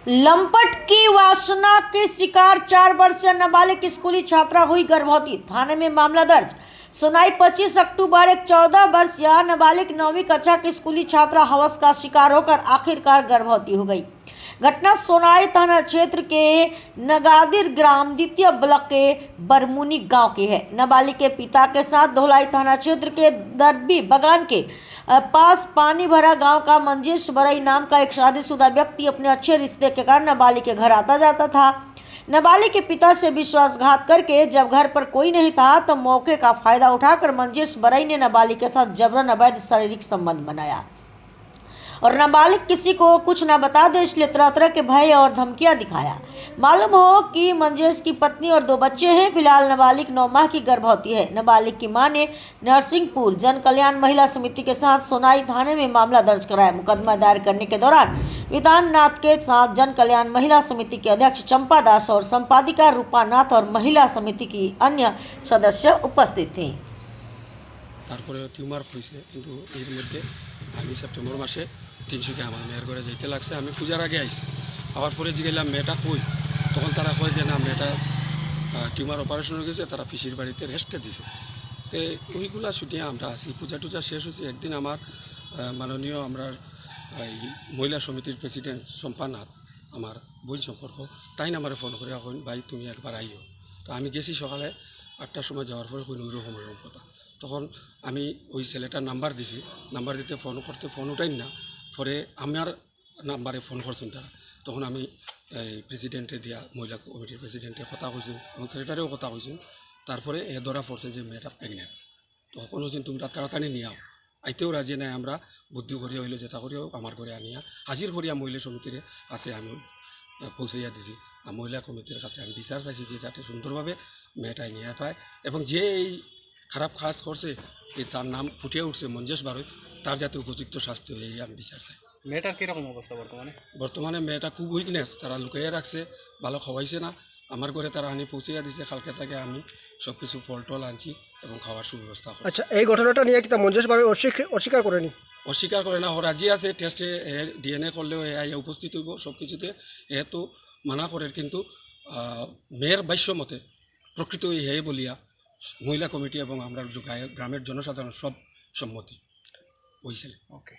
लंपट की वासना के शिकार 4 वर्षीय नाबालिग स्कूली छात्रा हुई गर्भवती, थाने में मामला दर्ज। सुनाई 25 अक्टूबर। एक 14 वर्षीय नाबालिग 9वीं कक्षा की स्कूली छात्रा हवस का शिकार होकर आखिरकार गर्भवती हो गई। घटना सोनाई थाना क्षेत्र के नगादिर ग्राम द्वितीय ब्लॉक के बरमुनी गांव की है। नाबालिग के पिता के साथ धोलाई थाना क्षेत्र के दरबी बगान के पास पानी भरा गांव का मंजेश बरई नाम का एक शादीशुदा व्यक्ति अपने अच्छे रिश्ते के कारण नाबालिग के घर आता जाता था। नाबालिग के पिता से विश्वासघात करके जब घर पर कोई नहीं था तो मौके का फायदा उठाकर मंजेश बरई ने नाबालिग के साथ जबरन अवैध शारीरिक संबंध बनाया और नाबालिग किसी को कुछ न बता दे, इसलिए तरह तरह के भय और धमकियां दिखाया। मालूम हो कि मंजेश की पत्नी और 2 बच्चे हैं। फिलहाल नाबालिग 9 माह की गर्भवती है। नाबालिग की मां ने नरसिंहपुर जन कल्याण महिला समिति के साथ सोनाई थाने में मामला दर्ज कराया। मुकदमा दायर करने के दौरान विधाननाथ के साथ जन कल्याण महिला समिति के अध्यक्ष चंपा दास और संपादिका रूपा नाथ और महिला समिति की अन्य सदस्य उपस्थित थे। টিউমার হয়েছে কিন্তু এর মধ্যে আমি সেপ্টেম্বর মাসে 300 আমার মেয়ের ঘরে যাইতে লাগছে। আমি পূজার আগে আইছি, আবার পরে জিগাইলাম মেয়েটা কই, তখন তারা কয় যে না মেয়েটা টিউমার অপারেশন হয়ে গেছে, তারা পিসির বাড়িতে রেস্টে দিছে। তো ওইগুলা ছুটিয়ে আমরা আসি, পূজা টুজা শেষ হয়েছে। একদিন আমার মাননীয় আমরা মহিলা সমিতির প্রেসিডেন্ট চম্পা নাথ, আমার বোন সম্পর্ক, তাই না আমার ফোন করে এখন ভাই তুমি একবার আইও। তো আমি গেছি সকালে 8টার সময়, যাওয়ার পরে কোনো ওইরকম কথা। তখন আমি ওই ছেলেটার নাম্বার দিছি, নাম্বার দিতে ফোন করতে ফোন উঠাই না, পরে আমার নাম্বারে ফোন করছেন তারা। তখন আমি প্রেসিডেন্টে দিয়া মহিলা কমিটির প্রেসিডেন্টে কথা কইছেন এবং ছেলেটারেও কথা কইছেন। তারপরে এ ধরা পড়ছে যে মেয়েটা প্রেগনেন্ট। তখন হচ্ছেন তোমরা তাড়াতাড়ি নিয়ে আও। আইতেও রাজি নাই, আমরা বুদ্ধি করিয়া হইলে যেটা করিয়াও আমার ঘরে আনিয়া হাজির করিয়া মহিলা সমিতির কাছে আমি পৌঁছাইয়া দিছি। আর মহিলা কমিটির কাছে আমি বিচার চাইছি যে যাতে সুন্দরভাবে মেয়েটাই নিয়ে পায় এবং যে এই খারাপ কাজ করছে তার নাম ফুটিয়ে উঠছে মঞ্জেশ বারই, তার যাতে উপযুক্ত শাস্তি হয়ে আমি বিচার চাই। মেয়েটার কীরকম অবস্থা বর্তমানে? মেয়েটা খুব উইকনেস, তারা লুকাইয়া রাখছে, ভালো খাওয়াইছে না। আমার ঘরে তারা আনি পৌঁছাইয়া দিছে। কালকে থেকে আমি সব কিছু ফল টল আনছি এবং খাওয়ার সুব্যবস্থা করছি। আচ্ছা, এই ঘটনাটা নিয়ে কি তা মঞ্জেশ বারই অস্বীকার করেনি? অস্বীকার করে না, ও রাজি আছে। টেস্টে ডিএনএ করলেও এ উপস্থিত হইব সব কিছুতে। এ তো মানা করে, কিন্তু মেয়ের বাস্য মতে প্রকৃত হে বলিয়া মহিলা কমিটি এবং আমরা গ্রামের জনসাধারণ সব সম্মতি হয়েছিল। ওকে।